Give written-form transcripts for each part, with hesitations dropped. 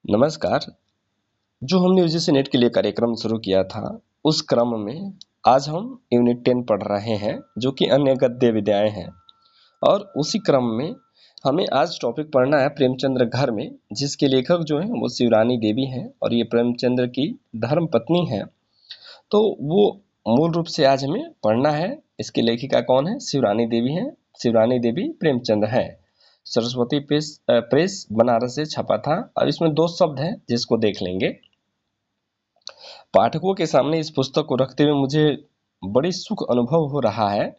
नमस्कार। जो हमने यूजीसी नेट के लिए कार्यक्रम शुरू किया था, उस क्रम में आज हम यूनिट 10 पढ़ रहे हैं, जो कि अन्य गद्य विद्याएं हैं। और उसी क्रम में हमें आज टॉपिक पढ़ना है प्रेमचंद्र घर में, जिसके लेखक जो हैं वो शिवरानी देवी हैं और ये प्रेमचंद्र की धर्म पत्नी है। तो वो मूल रूप से आज हमें पढ़ना है। इसकी लेखिका कौन है? शिवरानी देवी हैं। शिवरानी देवी प्रेमचंद्र हैं। सरस्वती प्रेस बनारस से छपा था। और इसमें 2 शब्द हैं जिसको देख लेंगे। पाठकों के सामने इस पुस्तक को रखते हुए मुझे बड़ी सुख अनुभव हो रहा है,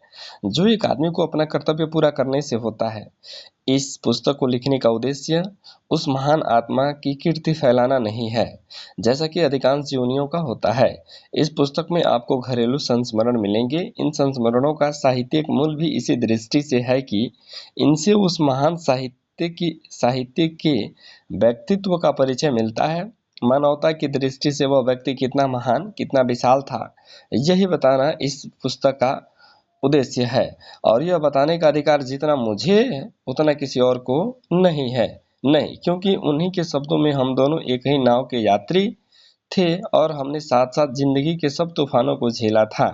जो एक आदमी को अपना कर्तव्य पूरा करने से होता है। इस पुस्तक को लिखने का उद्देश्य उस महान आत्मा की कीर्ति फैलाना नहीं है, जैसा कि अधिकांश जीवनियों का होता है। इस पुस्तक में आपको घरेलू संस्मरण मिलेंगे। इन संस्मरणों का साहित्यिक मूल भी इसी दृष्टि से है कि इनसे उस महान साहित्य के व्यक्तित्व का परिचय मिलता है। मानवता की दृष्टि से वह व्यक्ति कितना महान, कितना विशाल था, यही बताना इस पुस्तक का उद्देश्य है। और यह बताने का अधिकार जितना मुझे है, उतना किसी और को नहीं है। नहीं, क्योंकि उन्हीं के शब्दों में हम दोनों एक ही नाव के यात्री थे और हमने साथ साथ जिंदगी के सब तूफानों को झेला था।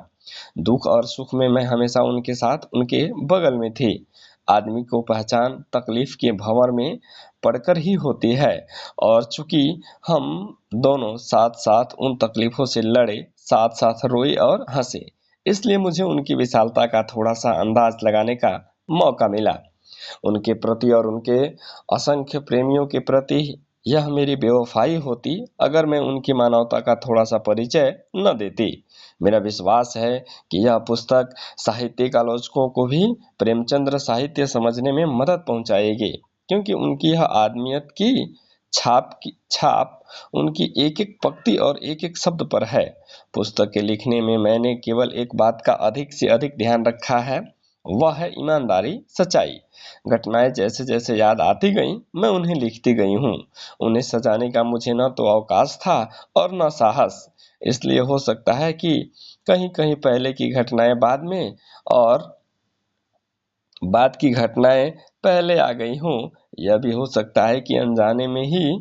दुख और सुख में मैं हमेशा उनके साथ, उनके बगल में थी। आदमी को पहचान तकलीफ के भंवर में पड़कर ही होती है, और चूंकि हम दोनों साथ साथ उन तकलीफों से लड़े, साथ साथ रोए और हंसे, इसलिए मुझे उनकी विशालता का थोड़ा सा अंदाज लगाने का मौका मिला। उनके प्रति और उनके असंख्य प्रेमियों के प्रति यह मेरी बेवफाई होती अगर मैं उनकी मानवता का थोड़ा सा परिचय न देती। मेरा विश्वास है कि यह पुस्तक साहित्यिक आलोचकों को भी प्रेमचंद्र साहित्य समझने में मदद पहुंचाएगी, क्योंकि उनकी यह आदमियत की छाप उनकी एक एक पंक्ति और एक एक शब्द पर है। पुस्तक के लिखने में मैंने केवल एक बात का अधिक से अधिक ध्यान रखा है, वह है ईमानदारी, सच्चाई। घटनाएं जैसे जैसे याद आती गईं, मैं उन्हें लिखती गई हूँ। उन्हें सजाने का मुझे न तो अवकाश था और न साहस। इसलिए हो सकता है कि कहीं कहीं पहले की घटनाएं बाद में और बाद की घटनाएं पहले आ गई हों। यह भी हो सकता है कि अनजाने में ही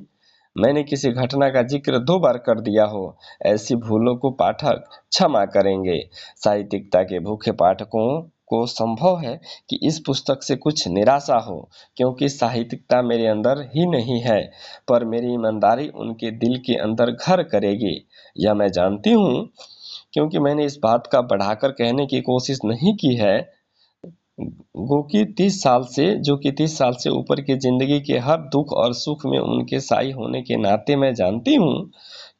मैंने किसी घटना का जिक्र 2 बार कर दिया हो। ऐसी भूलों को पाठक क्षमा करेंगे। साहित्यिकता के भूखे पाठकों को संभव है कि इस पुस्तक से कुछ निराशा हो, क्योंकि साहित्यिकता मेरे अंदर ही नहीं है, पर मेरी ईमानदारी उनके दिल के अंदर घर करेगी। यह मैं जानती हूँ, क्योंकि मैंने इस बात का बढ़ाकर कहने की कोशिश नहीं की है। जो कि 30 साल से ऊपर की जिंदगी के हर दुख और सुख में उनके साई होने के नाते मैं जानती हूँ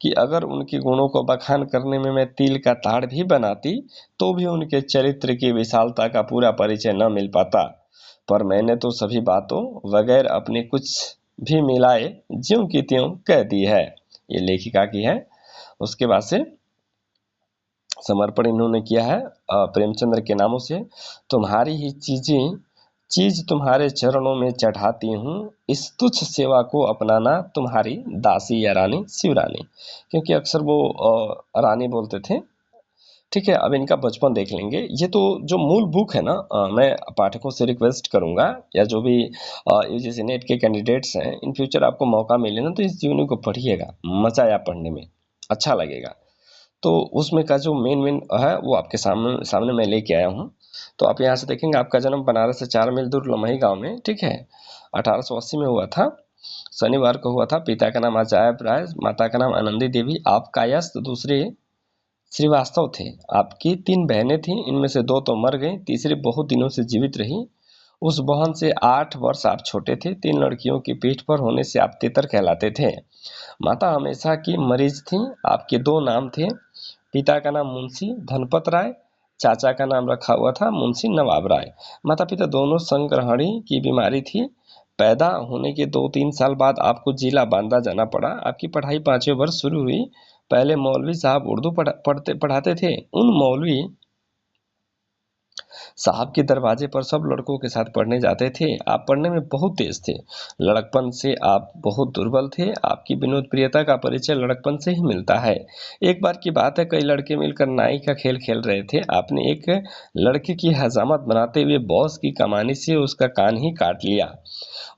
कि अगर उनके गुणों को बखान करने में मैं तिल का ताड़ भी बनाती, तो भी उनके चरित्र की विशालता का पूरा परिचय न मिल पाता। पर मैंने तो सभी बातों बगैर अपने कुछ भी मिलाए ज्यों की त्यों कह दी है। ये लेखिका की है। उसके बाद से समर्पण इन्होंने किया है प्रेमचंद्र के नामों से। तुम्हारी ही चीज तुम्हारे चरणों में चढ़ाती हूँ, इस तुच्छ सेवा को अपनाना तुम्हारी दासी या रानी शिवरानी। क्योंकि अक्सर वो रानी बोलते थे। ठीक है, अब इनका बचपन देख लेंगे। ये तो जो मूल बुक है ना, मैं पाठकों से रिक्वेस्ट करूंगा, या जो भी यूजीसी नेट के कैंडिडेट्स हैं, इन फ्यूचर आपको मौका मिले ना, तो इस जीवनी को पढ़िएगा। मजा आया पढ़ने में, अच्छा लगेगा। तो उसमें का जो मेन है वो आपके सामने सामने मैं लेके आया हूँ। तो आप यहाँ से देखेंगे, आपका जन्म बनारस से 4 मील दूर लमही गांव में, ठीक है, 1880 में हुआ था। शनिवार को हुआ था। पिता का नाम अजायब राय, माता का नाम आनंदी देवी। आप कायस्थ दूसरे श्रीवास्तव थे। आपकी 3 बहनें थीं, इनमें से 2 तो मर गईं, तीसरी बहुत दिनों से जीवित रही। उस बहन से 8 वर्ष आप छोटे थे। 3 लड़कियों की पीठ पर होने से आप तेतर कहलाते थे। माता हमेशा की मरीज थीं। आपके 2 नाम थे। पिता का नाम मुंशी धनपत राय, चाचा का नाम रखा हुआ था मुंशी नवाब राय। माता पिता दोनों संग्रहणी की बीमारी थी। पैदा होने के 2-3 साल बाद आपको जिला बांदा जाना पड़ा। आपकी पढ़ाई 5वें वर्ष शुरू हुई। पहले मौलवी साहब उर्दू पढ़ाते थे। उन मौलवी साहब के दरवाजे पर सब लड़कों के साथ पढ़ने जाते थे। आप पढ़ने में बहुत तेज थे। लड़कपन से आप बहुत दुर्बल थे। आपकी विनोद प्रियता का परिचय लड़कपन से ही मिलता है। एक बार की बात है, कई लड़के मिलकर नाई का खेल खेल रहे थे। आपने एक लड़के की हजामत बनाते हुए बॉस की कमानी से उसका कान ही काट लिया।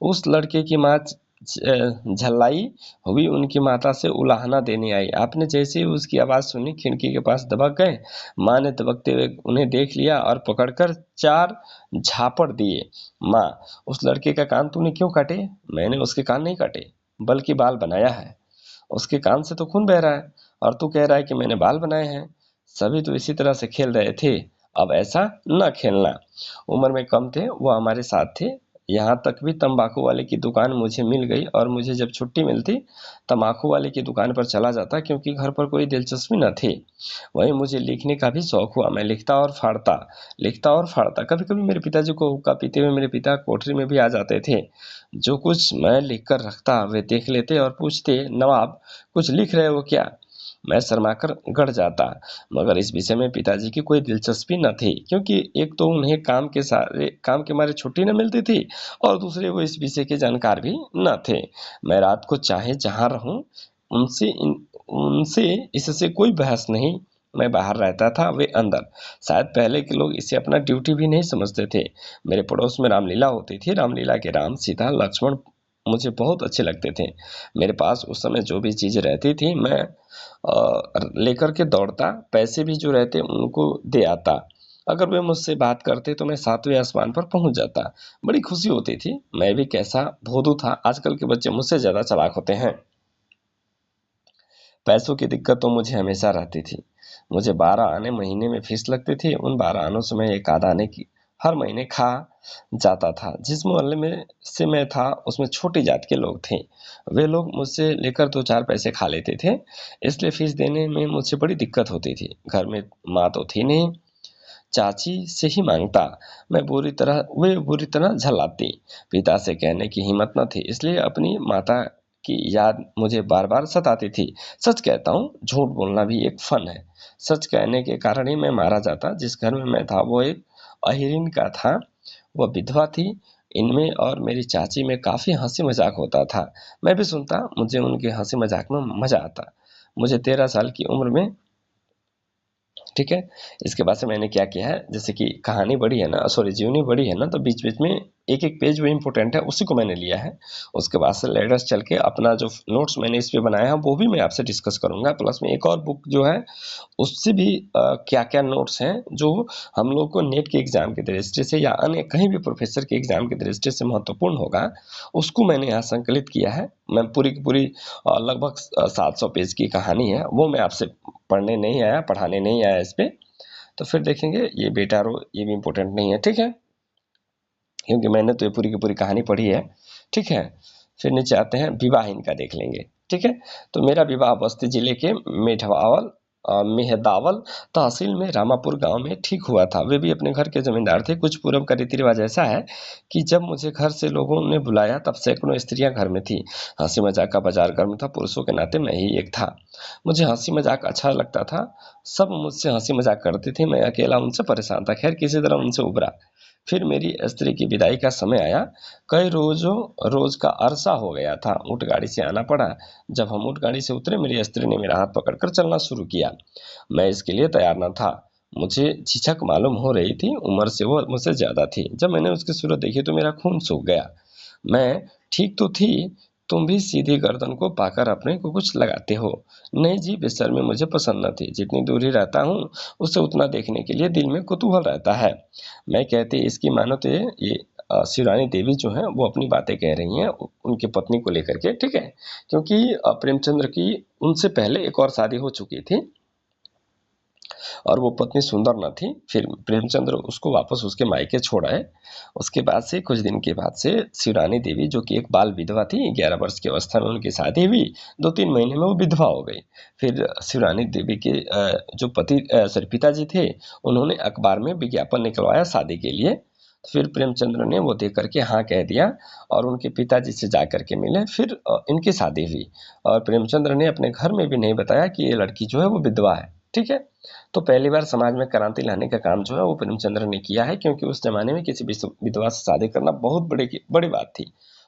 उस लड़के की माँ झल्लाई हुई उनकी माता से उलाहना देने आई। आपने जैसे ही उसकी आवाज़ सुनी, खिड़की के पास दबक गए। माँ ने दबकते हुए उन्हें देख लिया और पकड़कर 4 झापड़ दिए। माँ, उस लड़के का कान तूने क्यों काटे? मैंने उसके कान नहीं काटे, बल्कि बाल बनाया है। उसके कान से तो खून बह रहा है और तू कह रहा है कि मैंने बाल बनाए हैं। सभी तो इसी तरह से खेल रहे थे, अब ऐसा न खेलना। उम्र में कम थे, वो हमारे साथ थे। यहाँ तक भी तंबाकू वाले की दुकान मुझे मिल गई और मुझे जब छुट्टी मिलती, तंबाकू वाले की दुकान पर चला जाता, क्योंकि घर पर कोई दिलचस्पी न थी। वहीं मुझे लिखने का भी शौक हुआ। मैं लिखता और फाड़ता। कभी कभी मेरे पिताजी को हुक्का पीते हुए मेरे पिता कोठरी में भी आ जाते थे। जो कुछ मैं लिख कर रखता वे देख लेते और पूछते, नवाब, कुछ लिख रहे हो क्या? मैं शर्माकर गड़ जाता, मगर इस विषय में पिताजी की कोई दिलचस्पी न थी, क्योंकि एक तो उन्हें काम के मारे छुट्टी न मिलती थी और दूसरे वो इस विषय के जानकार भी न थे। मैं रात को चाहे जहाँ रहूं, उनसे इससे कोई बहस नहीं। मैं बाहर रहता था, वे अंदर। शायद पहले के लोग इसे अपना ड्यूटी भी नहीं समझते थे। मेरे पड़ोस में रामलीला होती थी। रामलीला के राम, सीता, लक्ष्मण मुझे बहुत अच्छे लगते थे। मेरे पास उस समय जो भी चीज़ें रहती थी, मैं लेकर के दौड़ता। पैसे भी जो रहते उनको दे आता। अगर वे मुझसे बात करते तो मैं 7वें आसमान पर पहुंच जाता। बड़ी खुशी होती थी। मैं भी कैसा भोदू था। आजकल के बच्चे मुझसे ज़्यादा चालाक होते हैं। पैसों की दिक्कत तो मुझे हमेशा रहती थी। मुझे 12 आने महीने में फीस लगती थी। उन 12 आनों से मैं एक आध आने की हर महीने खा जाता था। जिस मोहल्ले में से मैं था, उसमें छोटी जात के लोग थे। वे लोग मुझसे लेकर 2-4 पैसे खा लेते थे, इसलिए फीस देने में मुझे बड़ी दिक्कत होती थी। घर में माँ तो थी नहीं, चाची से ही मांगता। वे बुरी तरह झल्लाती। पिता से कहने की हिम्मत न थी, इसलिए अपनी माता की याद मुझे बार बार सताती थी। सच कहता हूँ, झूठ बोलना भी एक फन है। सच कहने के कारण ही मैं मारा जाता। जिस घर में मैं था वो एक अहिरिन का था। वह विधवा थी। इनमें और मेरी चाची में काफी हंसी मजाक होता था। मैं भी सुनता। मुझे उनके हंसी मजाक में मजा आता। मुझे 13 साल की उम्र में, ठीक है, इसके बाद से मैंने क्या किया है, जैसे कि कहानी बड़ी है ना, सॉरी, जीवनी बड़ी है ना, तो बीच बीच में एक एक पेज वो इंपॉर्टेंट है, उसी को मैंने लिया है। उसके बाद से लेटर्स चल के अपना जो नोट्स मैंने इस पे बनाया है वो भी मैं आपसे डिस्कस करूंगा। प्लस में एक और बुक जो है, उससे भी क्या क्या नोट्स हैं जो हम लोग को नेट के एग्जाम की दृष्टि से या अन्य कहीं भी प्रोफेसर के एग्जाम की दृष्टि से महत्वपूर्ण होगा, उसको मैंने यहाँ संकलित किया है। मैं पूरी की पूरी लगभग 700 पेज की कहानी है, वो मैं आपसे पढ़ने नहीं आया, पढ़ाने नहीं आया इस पे। तो फिर देखेंगे। ये बेटा रो, ये भी इम्पोर्टेंट नहीं है, ठीक है, क्योंकि मैंने तो ये पूरी की पूरी कहानी पढ़ी है, ठीक है। फिर नीचे आते हैं, विवाह इनका देख लेंगे, ठीक है। तो मेरा विवाह बस्ती जिले के मेहदावल तहसील में रामापुर गांव में ठीक हुआ था। वे भी अपने घर के जमींदार थे। कुछ पूर्व का रीति रिवाज ऐसा है कि जब मुझे घर से लोगों ने बुलाया, तब सैकड़ों स्त्रियां घर में थी। हंसी मजाक का बाजार गर्म था। पुरुषों के नाते मैं ही एक था। मुझे हंसी मजाक अच्छा लगता था। सब मुझसे हंसी मजाक करते थे, मैं अकेला उनसे परेशान था। खैर, किसी तरह उनसे उबरा। फिर मेरी स्त्री की विदाई का समय आया। कई रोजों रोज का अरसा हो गया था। ऊँट गाड़ी से आना पड़ा। जब हम ऊँट गाड़ी से उतरे, मेरी स्त्री ने मेरा हाथ पकड़कर चलना शुरू किया। मैं इसके लिए तैयार न था। मुझे झिझक मालूम हो रही थी। उम्र से वो मुझसे ज्यादा थी। जब मैंने उसकी सूरत देखी तो मेरा खून सूख गया। मैं ठीक तो थी। तुम भी सीधी गर्दन को पाकर अपने को कुछ लगाते हो। नहीं जी, बेशर्मी मुझे पसंद न थी। जितनी दूरी रहता हूँ, उससे उतना देखने के लिए दिल में कुतूहल रहता है। मैं कहती, इसकी मानो तो ये शिवरानी देवी जो है वो अपनी बातें कह रही हैं उनकी पत्नी को लेकर के, ठीक है। क्योंकि प्रेमचंद्र की उनसे पहले एक और शादी हो चुकी थी और वो पत्नी सुंदर न थी। फिर प्रेमचंद्र उसको वापस उसके मायके छोड़ आए। उसके बाद से कुछ दिन के बाद से शिवरानी देवी, जो कि एक बाल विधवा थी, 11 वर्ष की अवस्था में उनकी शादी हुई। 2-3 महीने में वो विधवा हो गई। फिर शिवरानी देवी के जो पिताजी थे, उन्होंने अखबार में विज्ञापन निकलवाया शादी के लिए। फिर प्रेमचंद्र ने वो देख करके हाँ कह दिया और उनके पिताजी से जा करके मिले। फिर इनकी शादी हुई और प्रेमचंद्र ने अपने घर में भी नहीं बताया कि ये लड़की जो है वो विधवा है, ठीक है। तो पहली बार समाज में क्रांति लाने का काम जो है वो प्रेमचंद्र ने किया है, क्योंकि उस जमाने में किसी विधवा से शादी करना बहुत बड़ी बात थी।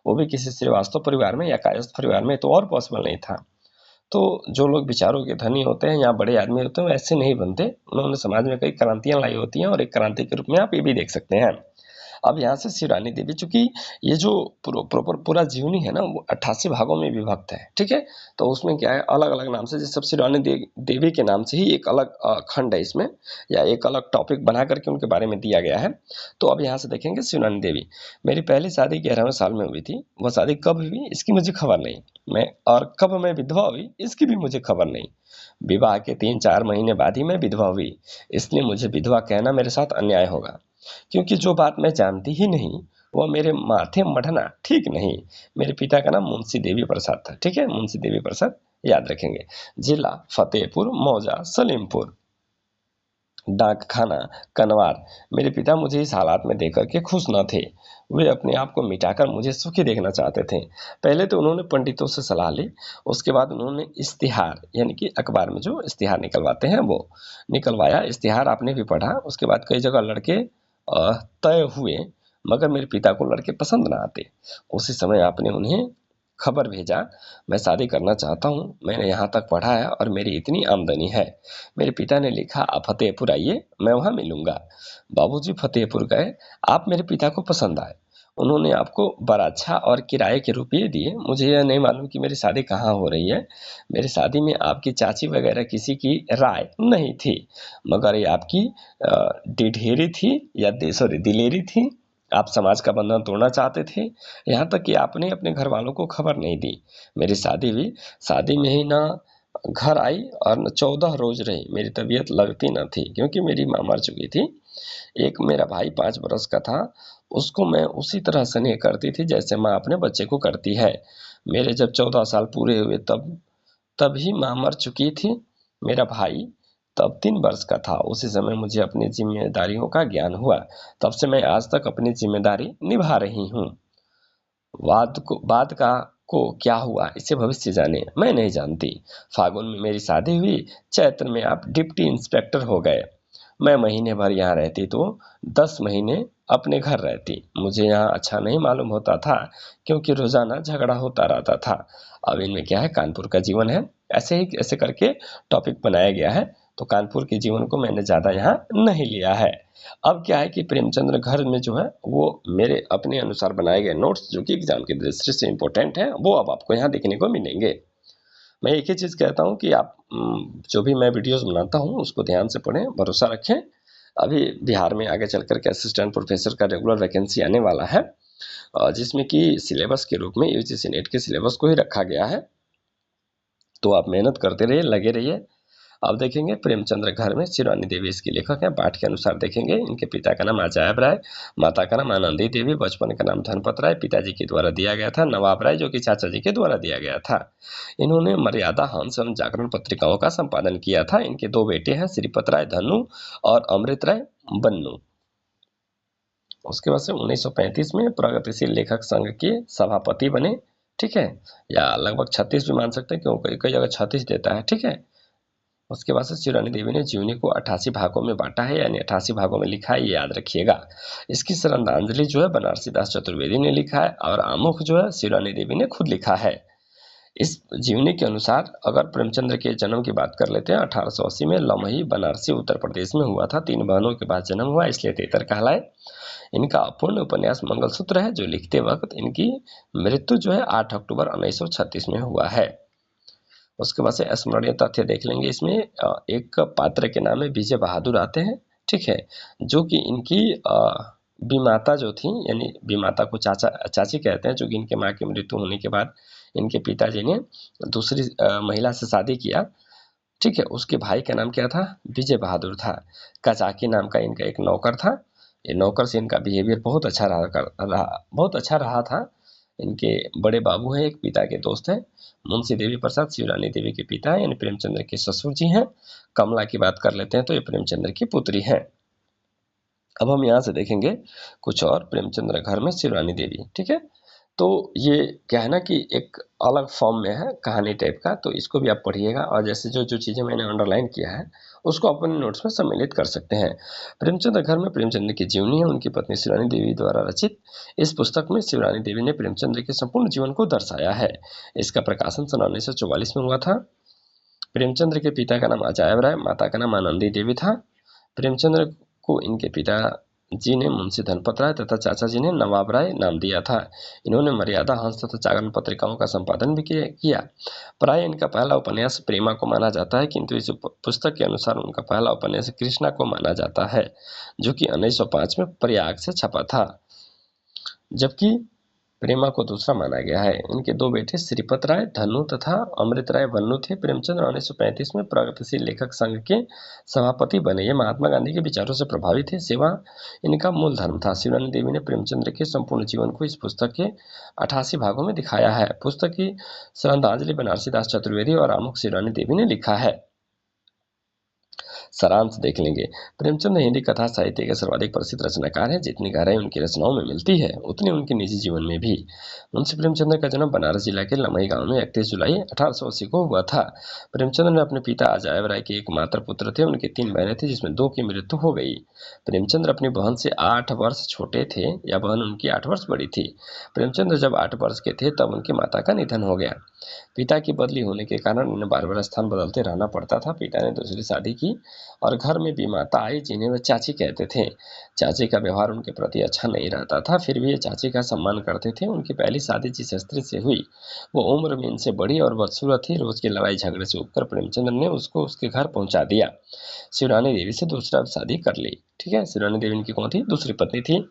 वो भी किसी श्रीवास्तव परिवार में या कायस्थ परिवार में, तो और पॉसिबल नहीं था। तो जो लोग विचारों के धनी होते हैं या बड़े आदमी होते हैं, वो ऐसे नहीं बनते। उन्होंने समाज में कई क्रांतियां लाई होती हैं और एक क्रांति के रूप में आप ये भी देख सकते हैं। अब यहाँ से शिवरानी देवी, चूंकि ये जो प्रॉपर पूरा जीवनी है ना वो 88 भागों में विभक्त है, ठीक है। तो उसमें क्या है, अलग अलग नाम से, जैसे शिवरानी देवी के नाम से ही एक अलग खंड है इसमें, या एक अलग टॉपिक बना करके उनके बारे में दिया गया है। तो अब यहाँ से देखेंगे शिवरानी देवी। मेरी पहली शादी 11वें साल में हुई थी। वह शादी कब हुई इसकी मुझे खबर नहीं। और कब मैं विधवा हुई इसकी भी मुझे खबर नहीं। विवाह के 3-4 महीने बाद ही मैं विधवा हुई, इसलिए मुझे विधवा कहना मेरे साथ अन्याय होगा, क्योंकि जो बात मैं जानती ही नहीं वो मेरे माथे मढ़ना ठीक नहीं। मेरे पिता का नाम मुंशी देवी प्रसाद था, ठीक है, मुंशी देवी प्रसाद याद रखेंगे। जिला फतेहपुर, मौजा सलीमपुर, डाक खाना कनवार। मेरे पिता मुझे इस हालात में देख करके खुश न थे। वे अपने आप को मिटाकर मुझे सुखी देखना चाहते थे। पहले तो उन्होंने पंडितों से सलाह ली, उसके बाद उन्होंने इश्तिहार यानी कि अखबार में जो इश्तिहार निकलवाते हैं वो निकलवाया। इश्तिहार आपने भी पढ़ा। उसके बाद कई जगह लड़के तय हुए, मगर मेरे पिता को लड़के पसंद ना आते। उसी समय आपने उन्हें खबर भेजा, मैं शादी करना चाहता हूँ, मैंने यहाँ तक पढ़ा है और मेरी इतनी आमदनी है। मेरे पिता ने लिखा, आप फतेहपुर आइए, मैं वहाँ मिलूंगा। बाबूजी फतेहपुर गए। आप मेरे पिता को पसंद आए। उन्होंने आपको बराच्छा और किराए के रुपये दिए। मुझे यह नहीं मालूम कि मेरी शादी कहाँ हो रही है। मेरी शादी में आपकी चाची वगैरह किसी की राय नहीं थी, मगर ये आपकी डिढेरी थी या सॉरी दिलेरी थी। आप समाज का बंधन तोड़ना चाहते थे। यहाँ तक कि आपने अपने घर वालों को खबर नहीं दी। मेरी शादी हुई। शादी में ही ना घर आई और न 14 रोज रही। मेरी तबीयत लगती न थी, क्योंकि मेरी माँ मर चुकी थी। एक मेरा भाई 5 बरस का था। उसको मैं उसी तरह स्नेह करती थी जैसे माँ अपने बच्चे को करती है। मेरे जब 14 साल पूरे हुए तभी माँ मर चुकी थी। मेरा भाई तब 3 वर्ष का था। उसी समय मुझे अपनी जिम्मेदारियों का ज्ञान हुआ। तब से मैं आज तक अपनी जिम्मेदारी निभा रही हूँ। बाद का को क्या हुआ इसे भविष्य जाने, मैं नहीं जानती। फागुन में मेरी शादी हुई। चैत्र में आप डिप्टी इंस्पेक्टर हो गए। मैं महीने भर यहाँ रहती तो 10 महीने अपने घर रहती। मुझे यहाँ अच्छा नहीं मालूम होता था, क्योंकि रोजाना झगड़ा होता रहता था। अब इनमें क्या है, कानपुर का जीवन है। ऐसे ही ऐसे करके टॉपिक बनाया गया है। तो कानपुर के जीवन को मैंने ज्यादा यहाँ नहीं लिया है। अब क्या है कि प्रेमचंद्र घर में जो है वो मेरे अपने अनुसार बनाए गए नोट्स, जो कि एग्जाम की दृष्टि से इंपॉर्टेंट है, वो अब आपको यहाँ देखने को मिलेंगे। मैं एक ही चीज कहता हूँ कि आप जो भी मैं वीडियोस बनाता हूँ उसको ध्यान से पढ़ें, भरोसा रखें। अभी बिहार में आगे चल करके असिस्टेंट प्रोफेसर का रेगुलर वैकेंसी आने वाला है, जिसमें कि सिलेबस के रूप में यूजीसी नेट के सिलेबस को ही रखा गया है। तो आप मेहनत करते रहिए, लगे रहिए। अब देखेंगे प्रेमचंद्र घर में शिवरानी देवी इसकी लेखक हैं। पाठ के अनुसार देखेंगे, इनके पिता का नाम अजायब राय, माता का नाम आनंदी देवी, बचपन का नाम धनपत राय पिताजी के द्वारा दिया गया था, नवाब राय जो कि चाचा जी के द्वारा दिया गया था। इन्होंने मर्यादा, हंस एवं जागरण पत्रिकाओं का संपादन किया था। इनके 2 बेटे हैं, श्रीपत राय धनु और अमृत राय बन्नू। उसके बाद से 1935 में प्रगतिशील लेखक संघ के सभापति बने, ठीक है, या लगभग 36 भी मान सकते हैं, क्योंकि कई जगह 36 देता है, ठीक है। उसके बाद से शिवरानी देवी ने जीवनी को 88 भागों में बांटा है, यानी 88 भागों में लिखा है, ये याद रखिएगा। इसकी श्रद्धांजलि जो है बनारसी दास चतुर्वेदी ने लिखा है, और आमुख जो है शिवरानी देवी ने खुद लिखा है। इस जीवनी के अनुसार अगर प्रेमचंद्र के जन्म की बात कर लेते हैं, 1880 में लमही बनारसी उत्तर प्रदेश में हुआ था। 3 बहनों के बाद जन्म हुआ, इसलिए तेतर कहलाए। इनका अपूर्ण उपन्यास मंगलसूत्र है, जो लिखते वक्त इनकी मृत्यु जो है 8 अक्टूबर 1936 में हुआ है। उसके बाद से स्मरणीय तथ्य देख लेंगे। इसमें एक पात्र के नाम में विजय बहादुर आते हैं, ठीक है, जो कि इनकी बीमाता जो थी, यानी बीमाता को चाची कहते हैं, जो कि इनके माँ की मृत्यु होने के बाद इनके पिताजी ने दूसरी महिला से शादी किया, ठीक है। उसके भाई का नाम क्या था, विजय बहादुर था। कचाकी नाम का इनका एक नौकर था। ये नौकर से इनका बिहेवियर बहुत अच्छा रहा था। इनके बड़े बाबू हैं, एक पिता के दोस्त हैं, मुंशी देवी प्रसाद शिवरानी देवी के पिता हैं, यानी प्रेमचंद्र के ससुर जी हैं। कमला की बात कर लेते हैं तो ये प्रेमचंद्र की पुत्री हैं। अब हम यहाँ से देखेंगे कुछ और प्रेमचंद्र घर में शिवरानी देवी, ठीक है। तो ये क्या है ना कि एक अलग फॉर्म में है, कहानी टाइप का, तो इसको भी आप पढ़िएगा, और जैसे जो जो चीज़ें मैंने अंडरलाइन किया है उसको अपने नोट्स में सम्मिलित कर सकते हैं। प्रेमचंद्र घर में प्रेमचंद्र की जीवनी है, उनकी पत्नी शिवरानी देवी द्वारा रचित। इस पुस्तक में शिवरानी देवी ने प्रेमचंद्र के संपूर्ण जीवन को दर्शाया है। इसका प्रकाशन सन 1944 में हुआ था। प्रेमचंद्र के पिता का नाम अजायब राय, माता का नाम आनंदी देवी था। प्रेमचंद्र को इनके पिता जी ने मुंशी धनपत राय तथा चाचा जी ने नवाब राय नाम दिया था। इन्होंने मर्यादा, हंस तथा जागरण पत्रिकाओं का संपादन भी किया। प्राय इनका पहला उपन्यास प्रेमा को माना जाता है, किंतु इस पुस्तक के अनुसार उनका पहला उपन्यास कृष्णा को माना जाता है, जो कि 1905 में प्रयाग से छपा था, जबकि प्रेमा को दूसरा माना गया है। इनके दो बेटे श्रीपत राय धनु तथा अमृत राय वन्नु थे। प्रेमचंद्र 1935 में प्रगतिशील लेखक संघ के सभापति बने। ये महात्मा गांधी के विचारों से प्रभावित थे। सेवा इनका मूल धर्म था। शिवरानी देवी ने प्रेमचंद्र के संपूर्ण जीवन को इस पुस्तक के 88 भागों में दिखाया है। पुस्तक की श्रद्धांजलि बनारसी दास चतुर्वेदी और आमुख शिवरानी देवी ने लिखा है। सारांश देख लेंगे। प्रेमचंद हिंदी कथा साहित्य के सर्वाधिक प्रसिद्ध रचनाकार हैं। जितनी गहराई उनकी रचनाओं में मिलती है, उतनी उनके निजी जीवन में भी। मुंशी प्रेमचंद का जन्म बनारस जिला के लमई गांव में 31 जुलाई 1880 को हुआ था। प्रेमचंद ने अपने पिता अजायब राय के एकमात्र पुत्र थे। उनकी 3 बहनें थी, जिसमें 2 की मृत्यु हो गई। प्रेमचंद अपनी बहन से 8 वर्ष छोटे थे, या बहन उनकी 8 वर्ष बड़ी थी। प्रेमचंद जब 8 वर्ष के थे, तब उनकी माता का निधन हो गया। पिता की बदली होने के कारण उन्हें बार-बार स्थान बदलते रहना पड़ता था। पिता ने दूसरी शादी की और घर में भी माता आई, जिन्हें वे चाची कहते थे। चाची का व्यवहार उनके प्रति अच्छा नहीं रहता था, फिर भी ये चाची का सम्मान करते थे। उनकी पहली शादी जिस स्त्री से हुई, वो उम्र में इनसे बड़ी और बदसूरत थी। रोज की लड़ाई झगड़े से उबकर प्रेमचंद्र ने उसको उसके घर पहुंचा दिया। शिवरानी देवी से दूसरा शादी कर ली। ठीक है, शिवरानी देवी इनकी कौन थी? दूसरी पत्नी थी।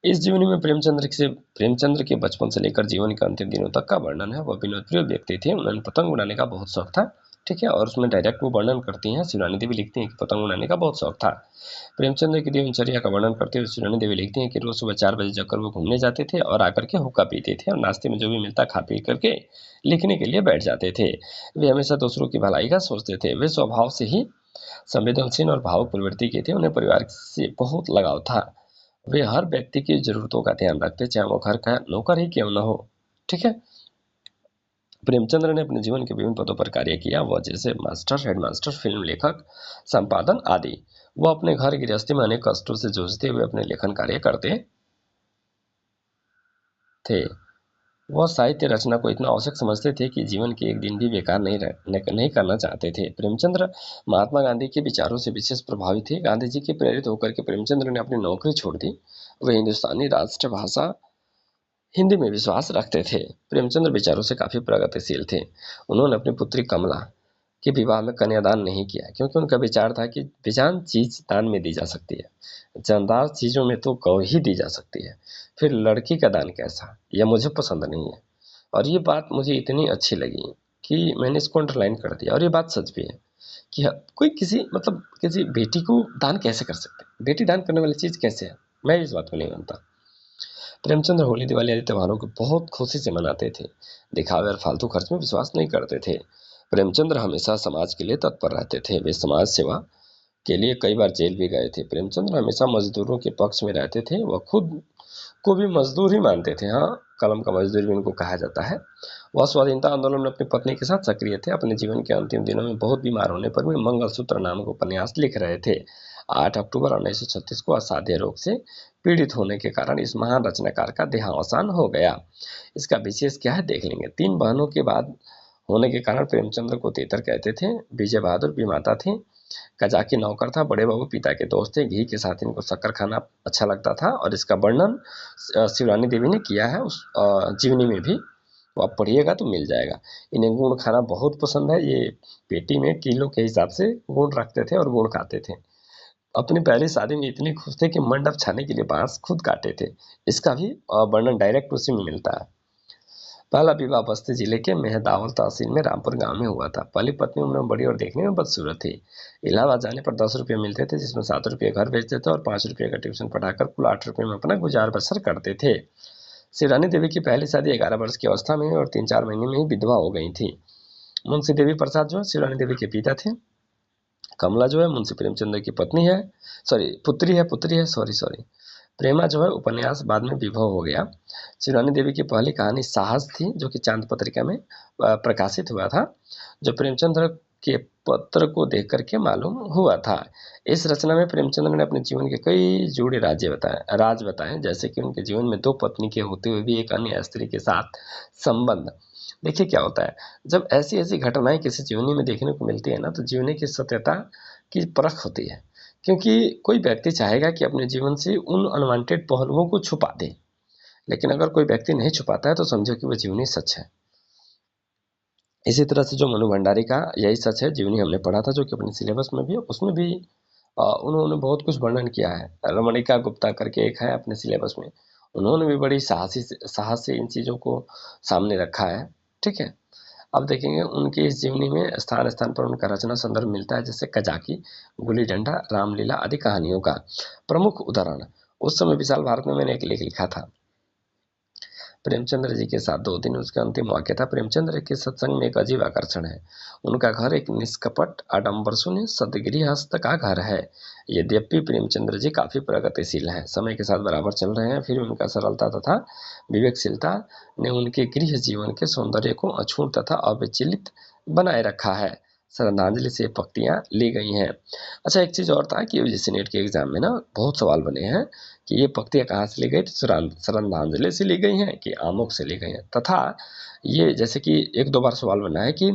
इस जीवनी में प्रेमचंद्र के बचपन से लेकर जीवन के अंतिम दिनों तक का वर्णन है। वह विनोदप्रिय व्यक्ति थे। उन्हें पतंग उड़ाने का बहुत शौक था। ठीक है, और उसमें डायरेक्ट वो वर्णन करती हैं, शिवरानी देवी लिखती हैं कि पतंग उड़ाने का बहुत शौक था। प्रेमचंद्र की दिनचर्या का वर्णन करते हुए शिवरानी देवी लिखती हैं कि रोज सुबह 4 बजे जाकर वो घूमने जाते थे और आकर के हुक्का पीते थे, और नाश्ते में जो भी मिलता खा पी करके लिखने के लिए बैठ जाते थे। वे हमेशा दूसरों की भलाई का सोचते थे। वे स्वभाव से ही संवेदनशील और भावुक प्रवृत्ति के थे। उन्हें परिवार से बहुत लगाव था। वे हर व्यक्ति की जरूरतों का ध्यान रखते, चाहे वो घर का नौकर ही क्यों न हो। ठीक है, प्रेमचंद्र ने अपने जीवन के विभिन्न पदों पर कार्य किया। वह जैसे मास्टर, हेडमास्टर, फिल्म लेखक, संपादन आदि। वह अपने घर गृहस्थी में अनेक कष्टों से जूझते हुए अपने लेखन कार्य करते थे। वह साहित्य रचना को इतना आवश्यक समझते थे कि जीवन के एक दिन भी बेकार नहीं करना चाहते थे। प्रेमचंद्र महात्मा गांधी के विचारों से विशेष प्रभावित थे। गांधी जी के प्रेरित होकर के प्रेमचंद्र ने अपनी नौकरी छोड़ दी। वे हिंदुस्तानी राष्ट्रभाषा हिंदी में विश्वास रखते थे। प्रेमचंद्र विचारों से काफी प्रगतिशील थे। उन्होंने अपनी पुत्री कमला के विवाह में कन्यादान नहीं किया, क्योंकि उनका विचार था कि बेजान चीज दान में दी जा सकती है, जानदार चीजों में तो गौ ही दी जा सकती है, फिर लड़की का दान कैसा, यह मुझे पसंद नहीं है। और ये बात मुझे इतनी अच्छी लगी कि मैंने इसको अंडरलाइन कर दिया। और ये बात सच भी है कि कोई किसी किसी बेटी को दान कैसे कर सकते हैं? बेटी दान करने वाली चीज कैसे है? मैं इस बात को नहीं मानता। प्रेमचंद्र होली, दिवाली आदि त्योहारों को बहुत खुशी से मनाते थे। दिखावे और फालतू खर्च में विश्वास नहीं करते थे। प्रेमचंद्र हमेशा समाज के लिए तत्पर रहते थे। वे समाज सेवा के लिए कई बार जेल भी गए थे। प्रेमचंद्र हमेशा मजदूरों के पक्ष में रहते थे। वह खुद को भी मजदूर ही मानते थे। हाँ, कलम का मजदूर भी उनको कहा जाता है। वह स्वाधीनता आंदोलन में अपनी पत्नी के साथ सक्रिय थे। अपने जीवन के अंतिम दिनों में बहुत बीमार होने पर भी मंगलसूत्र नामक उपन्यास लिख रहे थे। 8 अक्टूबर 1936 को असाध्य रोग से पीड़ित होने के कारण इस महान रचनाकार का देहावसान हो गया। इसका विशेष क्या है देख लेंगे। 3 बहनों के बाद होने के कारण प्रेमचंद्र को तेतर कहते थे। विजय बहादुर बीमाता थे। कजाकी नौकर था। बड़े बाबू पिता के दोस्त थे। घी के साथ इनको शक्कर खाना अच्छा लगता था, और इसका वर्णन शिवरानी देवी ने किया है उस जीवनी में भी। तो आप पढ़िएगा तो मिल जाएगा। इन्हें गुड़ खाना बहुत पसंद है। ये पेटी में किलो के हिसाब से गुड़ रखते थे और गुड़ खाते थे। अपनी पहली शादी में इतने खुश थे कि मंडप छाने के लिए बांस खुद काटे थे। इसका भी वर्णन डायरेक्ट उसी में मिलता है। पहला विवाह बस्ती जिले के मेहदावल तहसील में रामपुर गांव में हुआ था। पहली पत्नी उम्र में बड़ी और देखने में बदसूरत थी। इलाहाबाद जाने पर 10 रुपये मिलते थे, जिसमें 7 रुपये घर भेजते थे और 5 रुपये का ट्यूशन पढ़ाकर कुल 8 रुपये में अपना गुजार बसर करते थे। शिवरानी देवी की पहली शादी 11 वर्ष की अवस्था में और 3-4 महीने में ही विधवा हो गई थी। मुंशी देवी प्रसाद जो शिवरानी देवी के पिता थे। कमला जो है मुंशी प्रेमचंद्र की पत्नी है, पुत्री है, सॉरी। प्रेमा जो है उपन्यास बाद में विभव हो गया। शिवरानी देवी की पहली कहानी साहस थी, जो कि चांद पत्रिका में प्रकाशित हुआ था, जो प्रेमचंद्र के पत्र को देख करके मालूम हुआ था। इस रचना में प्रेमचंद्र ने अपने जीवन के कई जुड़े राज बताए, जैसे कि उनके जीवन में 2 पत्नी के होते हुए भी एक अन्य स्त्री के साथ संबंध। देखिए क्या होता है, जब ऐसी ऐसी घटनाएं किसी जीवनी में देखने को मिलती है ना, तो जीवनी की सत्यता की परख होती है क्योंकि कोई व्यक्ति चाहेगा कि अपने जीवन से उन अनवांटेड पहलुओं को छुपा दे, लेकिन अगर कोई व्यक्ति नहीं छुपाता है तो समझो कि वो जीवनी सच है। इसी तरह से जो मनु भंडारी का यही सच है, जीवनी हमने पढ़ा था, जो कि अपने सिलेबस में भी है, उसमें भी उन्होंने बहुत कुछ वर्णन किया है। रमणिका गुप्ता करके एक है अपने सिलेबस में, उन्होंने भी बड़ी साहस से इन चीज़ों को सामने रखा है। ठीक है, अब देखेंगे उनकी इस जीवनी में स्थान स्थान पर उनका रचना संदर्भ मिलता है, जैसे कजाकी, गुल्ली डंडा, रामलीला आदि कहानियों का प्रमुख उदाहरण। उस समय विशाल भारत में मैंने एक लेख लिखा था प्रेमचंद्र जी के साथ 2 दिन, उसका अंतिम वाक्य था, प्रेमचंद्र के सत्संग में एक अजीब आकर्षण है। उनका घर एक निष्कपट आडंबर शून्य सदगृहस्थ का घर है। यद्यपि प्रेमचंद्र जी काफी प्रगतिशील हैं, समय के साथ बराबर चल रहे हैं, फिर उनका सरलता तथा विवेकशीलता ने उनके गृह जीवन के सौंदर्य को अछूत तथा अविचलित बनाए रखा है। श्रद्धांजलि से पंक्तियां ली गई हैं। अच्छा, एक चीज और था कि यूजीसी नेट के एग्जाम में ना बहुत सवाल बने हैं कि ये पंक्तियां कहाँ से ली गई, तो श्रद्धांजलि से ली गई हैं कि आमुख से ली गई हैं, तथा ये जैसे कि 1-2 बार सवाल बना है कि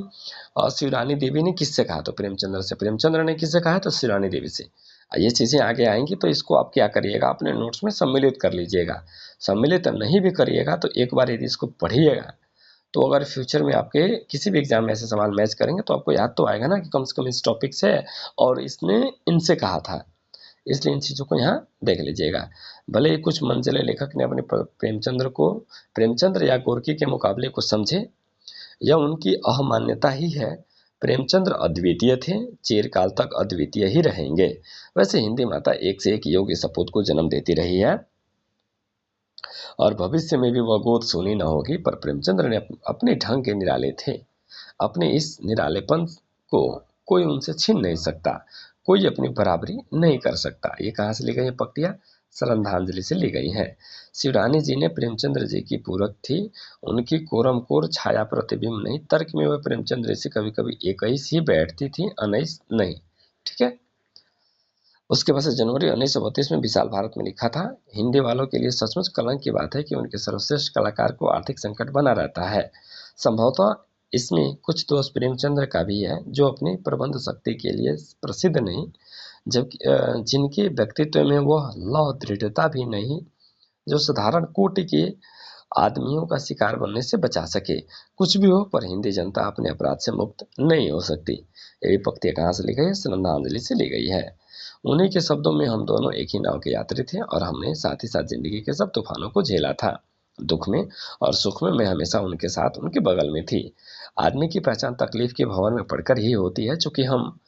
शिवरानी देवी ने किससे कहा, तो प्रेमचंद्र से, प्रेमचंद्र ने किससे कहा तो शिवरानी देवी से। ये चीज़ें आगे आएंगी तो इसको आप क्या करिएगा, अपने नोट्स में सम्मिलित कर लीजिएगा। सम्मिलित नहीं भी करिएगा तो एक बार यदि इसको पढ़िएगा तो अगर फ्यूचर में आपके किसी भी एग्जाम में ऐसे सवाल मैच करेंगे तो आपको याद तो आएगा ना कि कम से कम इस टॉपिक से और इसने इनसे कहा था। इसलिए इन चीज़ों को यहाँ देख लीजिएगा। भले ही कुछ मनचले लेखक ने अपने प्रेमचंद्र या गोर्की के मुकाबले को समझे, यह उनकी अहमान्यता ही है। प्रेमचंद्र अद्वितीय थे, चिरकाल तक अद्वितीय ही रहेंगे। वैसे हिंदी माता एक से एक योग्य सपूत को जन्म देती रही है और भविष्य में भी वह गोद सुनी न होगी, पर प्रेमचंद्र ने अपने ढंग के निराले थे। अपने इस निरालेपन को कोई उनसे छीन नहीं सकता, कोई अपनी बराबरी नहीं कर सकता। ये कहाँ से ली गई है पंक्तियाँ, श्रद्धांजलि से ली गई हैं। शिवरानी जी ने प्रेमचंद्र जी की पूरक थी, उनकी कोरम कोर छाया प्रतिबिंब नहीं। तर्क में वह प्रेमचंद्र से कभी कभी इक्कीस ही बैठती थी, 19 नहीं। ठीक है, उसके बाद से जनवरी 1932 में विशाल भारत में लिखा था, हिंदी वालों के लिए सचमुच कलंक की बात है कि उनके सर्वश्रेष्ठ कलाकार को आर्थिक संकट बना रहता है। संभवतः इसमें कुछ दोष प्रेमचंद्र का भी है, जो अपनी प्रबंध शक्ति के लिए प्रसिद्ध नहीं, जबकि जिनके व्यक्तित्व में वह लौ दृढ़ता भी नहीं जो साधारण कोटि के आदमियों का शिकार बनने से बचा सके। कुछ भी हो, पर हिंदी जनता अपने अपराध से मुक्त नहीं हो सकती। ये पंक्तियाँ कहाँ से ली गई है, श्रद्धांजलि से ली गई है। उन्हीं के शब्दों में, हम दोनों एक ही नाव के यात्री थे और हमने साथ ही साथ जिंदगी के सब तूफानों को झेला था। दुख में और सुख में मैं हमेशा उनके साथ, उनके बगल में थी। आदमी की पहचान तकलीफ के भंवर में पड़कर ही होती है। चूंकि हम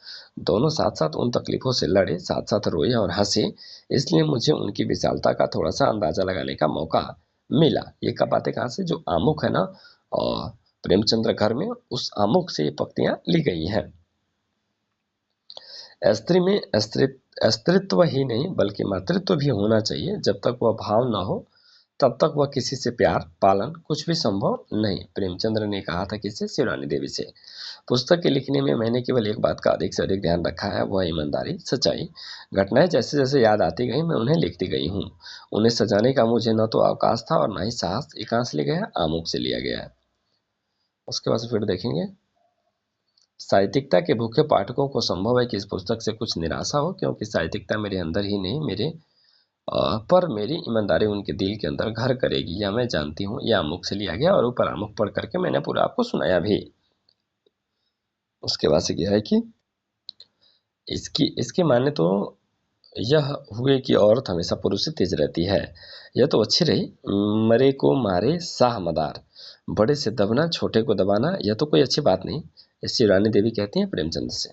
दोनों साथ साथ उन तकलीफों से लड़े, साथ साथ रोए और हंसे, इसलिए मुझे उनकी विशालता का थोड़ा सा अंदाजा लगाने का मौका मिला। ये कब बातें कहाँ से, जो आमुख है ना और प्रेमचंद्र घर में, उस आमुख से ये पंक्तियां ली गई हैं। स्त्री में स्त्रीत्व ही नहीं बल्कि मातृत्व भी होना चाहिए। जब तक वह भाव न हो तब तक वह किसी से प्यार पालन कुछ भी संभव नहीं। प्रेमचंद्र ने कहा था किससे, शिवरानी देवी से। पुस्तक के लिखने में मैंने केवल एक बात का अधिक से अधिक ध्यान रखा है, वह ईमानदारी, सच्चाई। घटनाएं जैसे जैसे याद आती गई मैं उन्हें लिखती गई हूँ। उन्हें सजाने का मुझे न तो अवकाश था और न ही साहस। ये कहाँ से लिया गया है, आमुख से लिया गया है। उसके बाद फिर देखेंगे, साहित्यिकता के भूखे पाठकों को संभव है कि इस पुस्तक से कुछ निराशा हो, क्योंकि साहित्यिकता मेरे अंदर ही नहीं, पर मेरी ईमानदारी उनके दिल के अंदर घर करेगी, या मैं जानती हूँ। यह आमुख से लिया गया और ऊपर आमुख पढ़ करके मैंने पूरा आपको सुनाया भी। उसके बाद से क्या है कि इसके माने तो यह हुए कि औरत हमेशा पुरुष से तेज रहती है। यह तो अच्छी रही, मरे को मारे शाह मदार, बड़े से दबना छोटे को दबाना, यह तो कोई अच्छी बात नहीं। इससे रानी देवी कहती हैं प्रेमचंद से।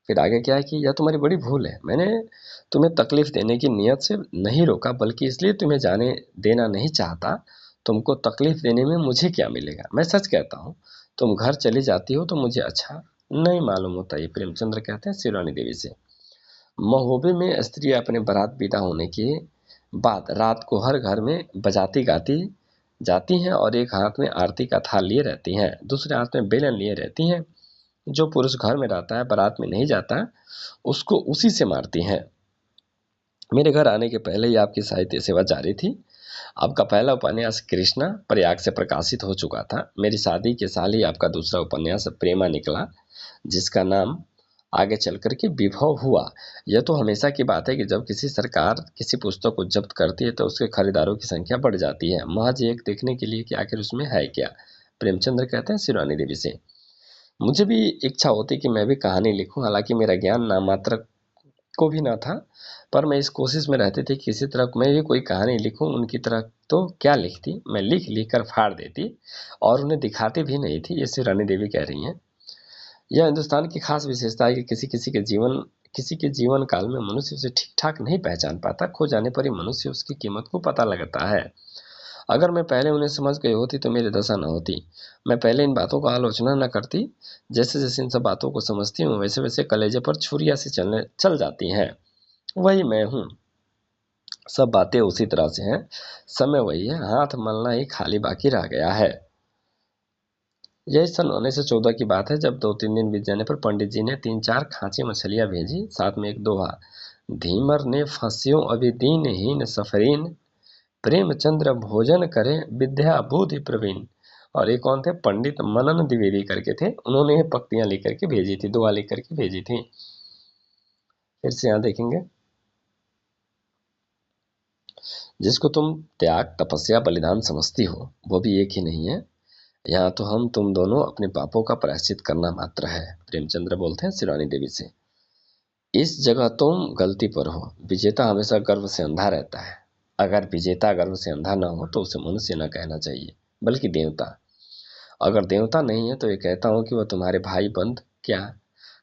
फिर आगे क्या है कि यह तुम्हारी बड़ी भूल है, मैंने तुम्हें तकलीफ देने की नीयत से नहीं रोका, बल्कि इसलिए तुम्हें जाने देना नहीं चाहता। तुमको तकलीफ देने में मुझे क्या मिलेगा, मैं सच कहता हूँ। तुम घर चली जाती हो तो मुझे अच्छा नहीं मालूम होता। ये प्रेमचंद्र कहते हैं शिवरानी देवी से। महोबे में स्त्री अपने बारात विदा होने के बाद रात को हर घर में बजाती गाती जाती हैं और एक हाथ में आरती का थाल लिए रहती हैं, दूसरे हाथ में बेलन लिए रहती हैं। जो पुरुष घर में रहता है, बारात में नहीं जाता, उसको उसी से मारती हैं। मेरे घर आने के पहले ही आपकी साहित्य सेवा जारी थी। आपका पहला उपन्यास कृष्णा प्रयाग से प्रकाशित हो चुका था। मेरी शादी के साल ही आपका दूसरा उपन्यास प्रेमा निकला, जिसका नाम आगे चल कर के विभव हुआ। यह तो हमेशा की बात है कि जब किसी सरकार किसी पुस्तक को जब्त करती है तो उसके खरीदारों की संख्या बढ़ जाती है, महज एक देखने के लिए कि आखिर उसमें है क्या। प्रेमचंद्र कहते हैं शिवानी देवी से, मुझे भी इच्छा होती कि मैं भी कहानी लिखूं, हालांकि मेरा ज्ञान नाम मात्र को भी ना था, पर मैं इस कोशिश में रहती थी कि किसी तरह मैं भी कोई कहानी लिखूं। उनकी तरह तो क्या लिखती, मैं लिख लिख कर फाड़ देती और उन्हें दिखाती भी नहीं थी। ये शिवानी देवी कह रही हैं। यह हिंदुस्तान की खास विशेषता है कि किसी के जीवन काल में मनुष्य उसे ठीक ठाक नहीं पहचान पाता। खो जाने पर ही मनुष्य उसकी कीमत को पता लगता है। अगर मैं पहले उन्हें समझ गई होती तो मेरी दशा न होती। मैं पहले इन बातों का आलोचना न करती। जैसे जैसे इन सब बातों को समझती हूँ वैसे वैसे कलेजे पर छुरियां सी चल जाती हैं। वही मैं हूँ, सब बातें उसी तरह से हैं, समय वही है, हाथ मलना ही खाली बाकी रह गया है। यही सन 1914 की बात है, जब 2-3 दिन बीत जाने पर पंडित जी ने 3-4 खांची मछलियां भेजी, साथ में एक दोहा। धीमर ने फंस्यों अभी दीनहीन सफरीन, प्रेमचंद्र भोजन करें विद्या बुद्धि प्रवीण। और एक कौन थे, पंडित मनन द्विवेदी करके थे, उन्होंने ये पंक्तियां लिख करके भेजी थी, दुआ लिख करके भेजी थी। फिर से यहाँ देखेंगे, जिसको तुम त्याग तपस्या बलिदान समझती हो वो भी एक ही नहीं है। यहाँ तो हम तुम दोनों अपने पापों का प्रायश्चित करना मात्र है। प्रेमचंद्र बोलते हैं शिवानी देवी से, इस जगह तुम गलती पर हो। विजेता हमेशा गर्व से अंधा रहता है। अगर विजेता गर्व से अंधा न हो तो उसे मनुष्य न कहना चाहिए, बल्कि देवता। अगर देवता नहीं है तो ये कहता हूँ कि वह तुम्हारे भाई बंद क्या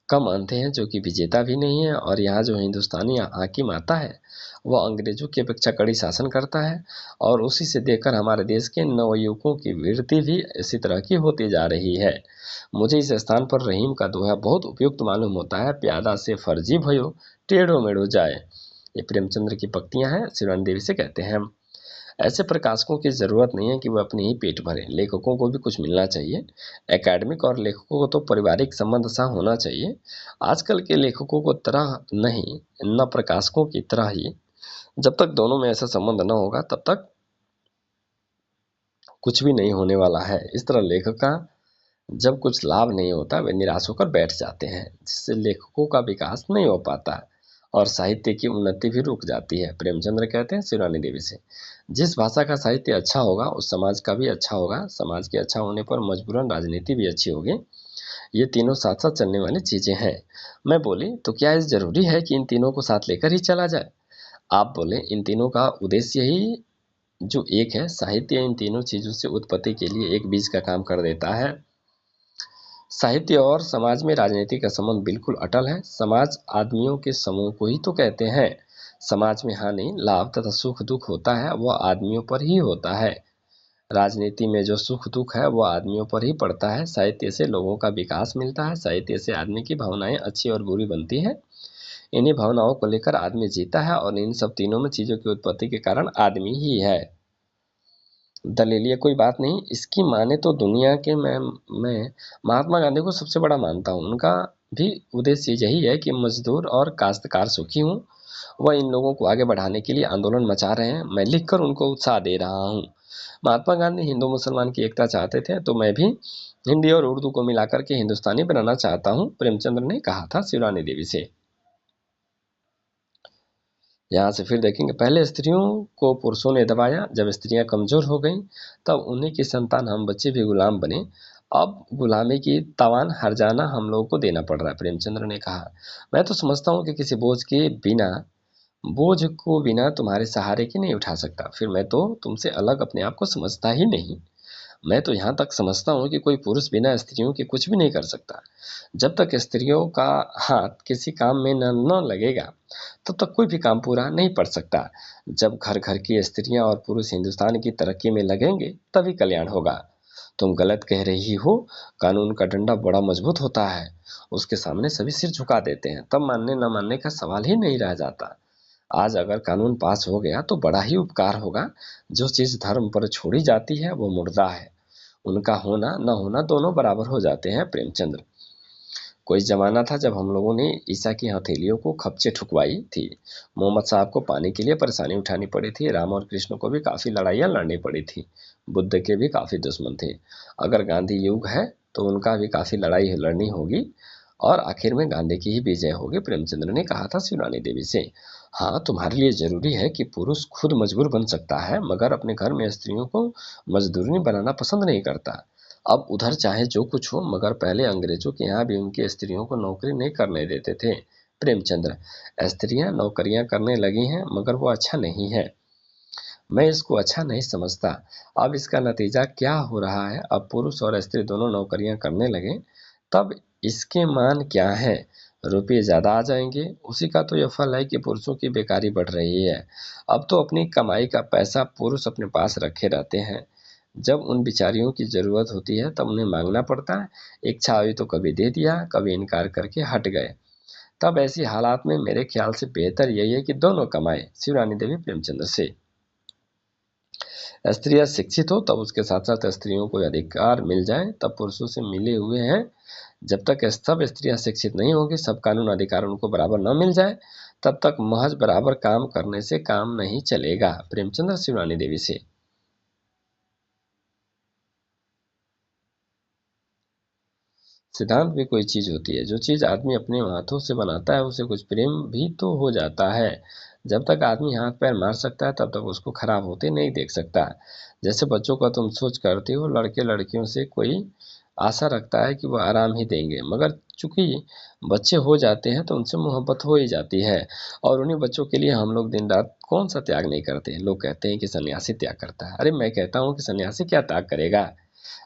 कम अंधे हैं, जो कि विजेता भी नहीं है। और यहाँ जो हिंदुस्तानी हाकिम आता है वह अंग्रेजों की अपेक्षा कड़ी शासन करता है, और उसी से देखकर हमारे देश के नवयुवकों की वृत्ति भी इसी तरह की होती जा रही है। मुझे इस स्थान पर रहीम का दोहा बहुत उपयुक्त मालूम होता है, प्यादा से फर्जी भयो टेढ़ो मेढ़ो जाए। ये प्रेमचंद्र की पंक्तियां हैं, शिवानी देवी से कहते हैं। ऐसे प्रकाशकों की ज़रूरत नहीं है कि वह अपने ही पेट भरें, लेखकों को भी कुछ मिलना चाहिए। एकेडमिक और लेखकों को तो पारिवारिक संबंध सा होना चाहिए। आजकल के लेखकों को तरह नहीं, न प्रकाशकों की तरह ही। जब तक दोनों में ऐसा संबंध न होगा तब तक कुछ भी नहीं होने वाला है। इस तरह लेखक का जब कुछ लाभ नहीं होता वे निराश होकर बैठ जाते हैं, जिससे लेखकों का विकास नहीं हो पाता और साहित्य की उन्नति भी रुक जाती है। प्रेमचंद्र कहते हैं शिवानी देवी से, जिस भाषा का साहित्य अच्छा होगा उस समाज का भी अच्छा होगा। समाज के अच्छा होने पर मजबूरन राजनीति भी अच्छी होगी। ये तीनों साथ साथ चलने वाली चीजें हैं। मैं बोली, तो क्या इस जरूरी है कि इन तीनों को साथ लेकर ही चला जाए? आप बोले, इन तीनों का उद्देश्य ही जो एक है, साहित्य इन तीनों चीजों से उत्पत्ति के लिए एक बीज का काम कर देता है। साहित्य और समाज में राजनीति का संबंध बिल्कुल अटल है। समाज आदमियों के समूह को ही तो कहते हैं। समाज में हानि लाभ तथा सुख दुख होता है वह आदमियों पर ही होता है। राजनीति में जो सुख दुख है वह आदमियों पर ही पड़ता है। साहित्य से लोगों का विकास मिलता है। साहित्य से आदमी की भावनाएं अच्छी और बुरी बनती हैं। इन्हीं भावनाओं को लेकर आदमी जीता है, और इन सब तीनों में चीजों की उत्पत्ति के कारण आदमी ही है। दलीलिए कोई बात नहीं, इसकी माने तो दुनिया के मैं महात्मा गांधी को सबसे बड़ा मानता हूँ। उनका भी उद्देश्य यही है कि मजदूर और काश्तकार सुखी हों। वह इन लोगों को आगे बढ़ाने के लिए आंदोलन मचा रहे हैं, मैं लिखकर उनको उत्साह दे रहा हूँ। महात्मा गांधी हिंदू मुसलमान की एकता चाहते थे, तो मैं भी हिंदी और उर्दू को मिलाकर के हिंदुस्तानी बनाना चाहता हूँ, प्रेमचंद्र ने कहा था शिवानी देवी से। यहाँ से फिर देखेंगे, पहले स्त्रियों को पुरुषों ने दबाया, जब स्त्रियां कमजोर हो गईं तब उन्हीं की संतान हम बच्चे भी गुलाम बने। अब गुलामी की तावान हर्जाना हम लोगों को देना पड़ रहा है। प्रेमचंद्र ने कहा, मैं तो समझता हूँ कि किसी बोझ को बिना तुम्हारे सहारे के नहीं उठा सकता। फिर मैं तो तुमसे अलग अपने आप को समझता ही नहीं। मैं तो यहाँ तक समझता हूँ कि कोई पुरुष बिना स्त्रियों के कुछ भी नहीं कर सकता। जब तक स्त्रियों का हाथ किसी काम में न लगेगा तब तक कोई भी काम पूरा नहीं पड़ सकता। जब घर घर की स्त्रियां और पुरुष हिंदुस्तान की तरक्की में लगेंगे तभी कल्याण होगा। तुम गलत कह रही हो। कानून का डंडा बड़ा मजबूत होता है, उसके सामने सभी सिर झुका देते हैं, तब मानने न मानने का सवाल ही नहीं रह जाता। आज अगर कानून पास हो गया तो बड़ा ही उपकार होगा। जो चीज धर्म पर छोड़ी जाती है वो मुर्दा है, उनका होना न होना दोनों बराबर हो जाते हैं। प्रेमचंद्र, कोई जमाना था जब हम लोगों ने ईसा की हथेलियों को खपचे ठुकवाई थी। मोहम्मद साहब को पाने के लिए परेशानी उठानी पड़ी थी। राम और कृष्ण को भी काफ़ी लड़ाइयाँ लड़नी पड़ी थी। बुद्ध के भी काफ़ी दुश्मन थे। अगर गांधी युग है तो उनका भी काफ़ी लड़ाई लड़नी होगी। और आखिर में गांधी की ही विजय होगी, प्रेमचंद्र ने कहा था शिवरानी देवी से। हाँ, तुम्हारे लिए जरूरी है कि पुरुष खुद मजबूर बन सकता है, मगर अपने घर में स्त्रियों को मजदूरनी बनाना पसंद नहीं करता। अब उधर चाहे जो कुछ हो, मगर पहले अंग्रेजों के यहाँ भी उनकी स्त्रियों को नौकरी नहीं करने देते थे। प्रेमचंद्र, स्त्रियां नौकरियां करने लगी हैं, मगर वो अच्छा नहीं है। मैं इसको अच्छा नहीं समझता। अब इसका नतीजा क्या हो रहा है, अब पुरुष और स्त्री दोनों नौकरियां करने लगे, तब इसके मान क्या है? रुपये ज़्यादा आ जाएंगे। उसी का तो यह फल है कि पुरुषों की बेकारी बढ़ रही है। अब तो अपनी कमाई का पैसा पुरुष अपने पास रखे रहते हैं। जब उन बिचारियों की ज़रूरत होती है तब उन्हें मांगना पड़ता है। इच्छा हुई तो कभी दे दिया, कभी इनकार करके हट गए। तब ऐसी हालात में मेरे ख्याल से बेहतर यही है कि दोनों कमाए। शिवरानी देवी प्रेमचंद्र से। स्त्रियां शिक्षित हो तब उसके साथ साथ स्त्रियों को अधिकार मिल जाए, तब पुरुषों से मिले हुए हैं। जब तक सब स्त्रियां शिक्षित नहीं होगी, सब कानून अधिकार उनको बराबर न मिल जाए, तब तक महज बराबर काम करने से काम नहीं चलेगा। प्रेमचंद्र शिवरानी देवी से। सिद्धांत भी कोई चीज होती है, जो चीज आदमी अपने हाथों से बनाता है उसे कुछ प्रेम भी तो हो जाता है। जब तक आदमी हाथ पैर मार सकता है तब तक उसको खराब होते नहीं देख सकता। जैसे बच्चों का तुम सोच करते हो, लड़के लड़कियों से कोई आशा रखता है कि वो आराम ही देंगे, मगर चूंकि बच्चे हो जाते हैं तो उनसे मोहब्बत हो ही जाती है। और उन्हीं बच्चों के लिए हम लोग दिन रात कौन सा त्याग नहीं करते। लोग कहते हैं कि सन्यासी त्याग करता है। अरे मैं कहता हूँ कि सन्यासी क्या त्याग करेगा।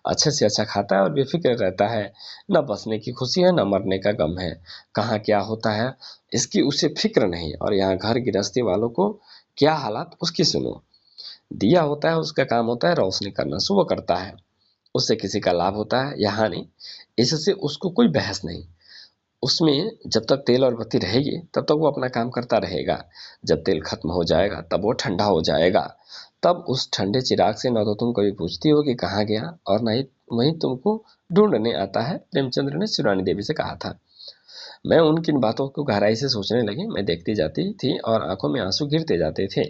अच्छे से अच्छा खाता है और बेफिक्र रहता है। न बचने की खुशी है, न मरने का गम है। कहाँ क्या होता है इसकी उसे फिक्र नहीं। और यहाँ घर गृहस्थी वालों को क्या हालात उसकी सुनो। दिया होता है, उसका काम होता है रोशनी करना, सो वो करता है। उससे किसी का लाभ होता है या हानि, इससे उसको कोई बहस नहीं। उसमें जब तक तेल और बत्ती रहेगी तब तक वो अपना काम करता रहेगा। जब तेल खत्म हो जाएगा तब वो ठंडा हो जाएगा। तब उस ठंडे चिराग से न तो तुम कभी पूछती हो कि कहाँ गया, और न ही वही तुमको ढूंढने आता है। प्रेमचंद्र ने शिवरानी देवी से कहा था। मैं उनकी इन बातों को गहराई से सोचने लगी। मैं देखती जाती थी और आंखों में आंसू गिरते जाते थे।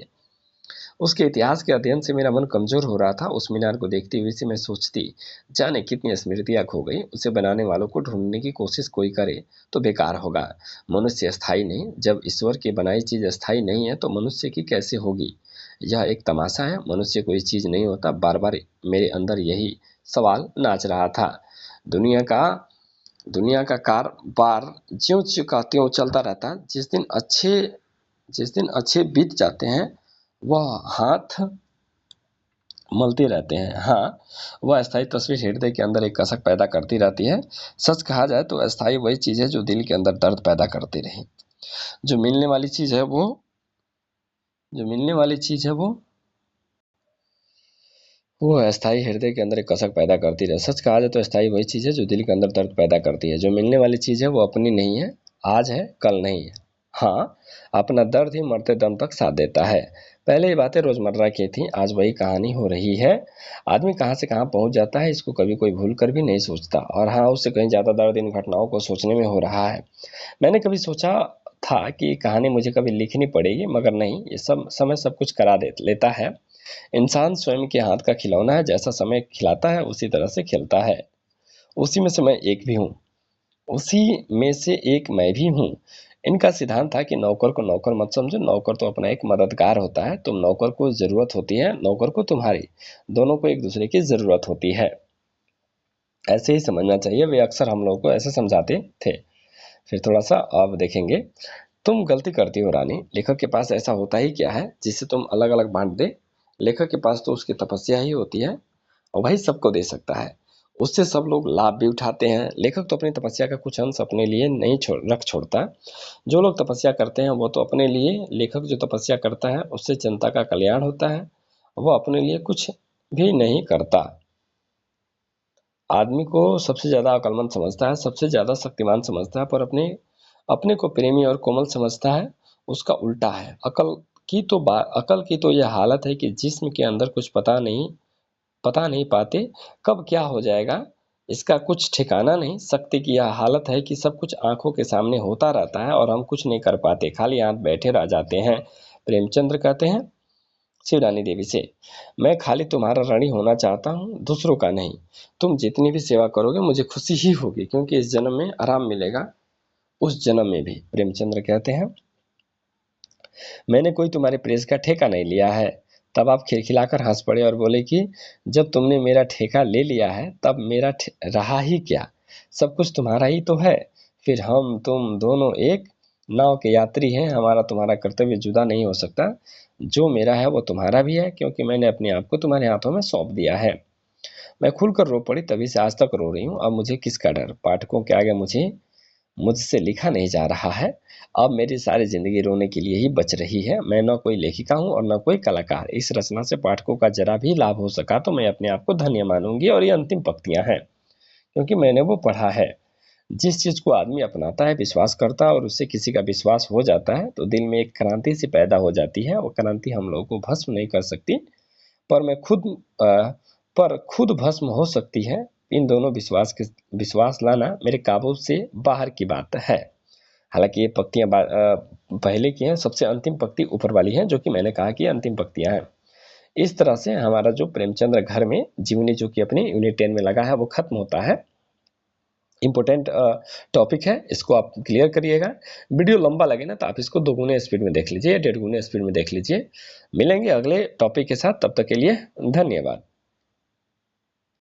उसके इतिहास के अध्ययन से मेरा मन कमजोर हो रहा था। उस मीनार को देखती हुई से मैं सोचती, जाने कितनी स्मृतियां खो गई। उसे बनाने वालों को ढूंढने की कोशिश कोई करे तो बेकार होगा। मनुष्य स्थायी नहीं। जब ईश्वर की बनाई चीज स्थायी नहीं है तो मनुष्य की कैसे होगी। यह एक तमाशा है। मनुष्य कोई चीज नहीं होता। बार बार मेरे अंदर यही सवाल नाच रहा था। दुनिया का दुनिया का कारोबार ज्यों का त्यों चलता रहता। जिस दिन अच्छे बीत जाते हैं वह हाथ मलते रहते हैं। हाँ, वह अस्थायी तस्वीर हृदय के अंदर एक कसक पैदा करती रहती है। सच कहा जाए तो अस्थायी वही चीज है जो दिल के अंदर दर्द पैदा करती रही। जो मिलने वाली चीज है वो जो मिलने वाली चीज है वो अस्थायी हृदय के अंदर एक कसक पैदा करती रहे। सच कहा जाए तो अस्थायी वही चीज है जो दिल के अंदर दर्द पैदा करती है। जो मिलने वाली चीज है वो अपनी नहीं है, आज है कल नहीं है। हाँ, अपना दर्द ही मरते दम तक साथ देता है। पहले ये बातें रोजमर्रा की थी, आज वही कहानी हो रही है। आदमी कहाँ से कहाँ पहुंच जाता है इसको कभी कोई भूल कर भी नहीं सोचता। और हाँ, उससे कहीं ज्यादा दर्द इन घटनाओं को सोचने में हो रहा है। मैंने कभी सोचा था कि कहानी मुझे कभी लिखनी पड़ेगी, मगर नहीं, ये सब समय सब कुछ करा दे लेता है। इंसान स्वयं के हाथ का खिलौना है। जैसा समय खिलाता है उसी तरह से खिलता है। उसी में से मैं एक भी हूँ। उसी में से एक मैं भी हूँ। इनका सिद्धांत था कि नौकर को नौकर मत समझो। नौकर तो अपना एक मददगार होता है। तुम नौकर को जरूरत होती है, नौकर को तुम्हारी। दोनों को एक दूसरे की जरूरत होती है। ऐसे ही समझना चाहिए। वे अक्सर हम लोगों को ऐसे समझाते थे। फिर थोड़ा सा अब देखेंगे। तुम गलती करती हो रानी। लेखक के पास ऐसा होता ही क्या है जिसे तुम अलग अलग बांट दे। लेखक के पास तो उसकी तपस्या ही होती है और वही सबको दे सकता है। उससे सब लोग लाभ भी उठाते हैं। लेखक तो अपनी तपस्या का कुछ अंश अपने लिए नहीं छोड़ता। जो लोग तपस्या करते हैं वो तो अपने लिए। लेखक जो तपस्या करता है उससे जनता का कल्याण होता है। वो अपने लिए कुछ भी नहीं करता। आदमी को सबसे ज्यादा अक्लमंद समझता है, सबसे ज्यादा शक्तिमान समझता है, पर अपने अपने को प्रेमी और कोमल समझता है। उसका उल्टा है। अकल की तो यह हालत है कि जिस्म के अंदर कुछ पता नहीं पाते कब क्या हो जाएगा, इसका कुछ ठिकाना नहीं। शक्ति की यह हालत है कि सब कुछ आंखों के सामने होता रहता है और हम कुछ नहीं कर पाते, खाली हाथ बैठे रह जाते हैं। प्रेमचंद्र कहते हैं शिवरानी देवी से, मैं खाली तुम्हारा ऋणी होना चाहता हूँ, दूसरों का नहीं। तुम जितनी भी सेवा करोगे मुझे खुशी ही होगी, क्योंकि इस जन्म में आराम मिलेगा। उस जन्म में भी। प्रेमचंद्र कहते हैं, मैंने कोई तुम्हारे प्रेस का ठेका नहीं लिया है। तब आप खिलखिलाकर हंस पड़े और बोले कि जब तुमने मेरा ठेका ले लिया है तब मेरा रहा ही क्या, सब कुछ तुम्हारा ही तो है। फिर हम तुम दोनों एक नाव के यात्री हैं, हमारा तुम्हारा कर्तव्य जुदा नहीं हो सकता। जो मेरा है वो तुम्हारा भी है, क्योंकि मैंने अपने आप को तुम्हारे हाथों में सौंप दिया है। मैं खुलकर रो पड़ी, तभी से आज तक रो रही हूँ। अब मुझे किसका डर, पाठकों के आगे मुझसे लिखा नहीं जा रहा है। अब मेरी सारी जिंदगी रोने के लिए ही बच रही है। मैं न कोई लेखिका हूँ और न कोई कलाकार। इस रचना से पाठकों का जरा भी लाभ हो सका तो मैं अपने आप को धन्य मानूंगी। और ये अंतिम पंक्तियां हैं, क्योंकि मैंने वो पढ़ा है। जिस चीज को आदमी अपनाता है, विश्वास करता है और उससे किसी का विश्वास हो जाता है तो दिल में एक क्रांति सी पैदा हो जाती है। वो क्रांति हम लोगों को भस्म नहीं कर सकती, पर मैं खुद पर खुद भस्म हो सकती है। इन दोनों विश्वास लाना मेरे काबू से बाहर की बात है। हालांकि ये पंक्तियां पहले की हैं, सबसे अंतिम पंक्ति ऊपर वाली है, जो कि मैंने कहा कि अंतिम पंक्तियां हैं। इस तरह से हमारा जो प्रेमचंद्र घर में जीवनी, जो कि अपनी यूनिट 10 में लगा है, वो खत्म होता है। इम्पोर्टेंट टॉपिक है, इसको आप क्लियर करिएगा। वीडियो लंबा लगे ना तो आप इसको 2 गुने स्पीड में देख लीजिए, 1.5 गुने स्पीड में देख लीजिए। मिलेंगे अगले टॉपिक के साथ, तब तक के लिए धन्यवाद।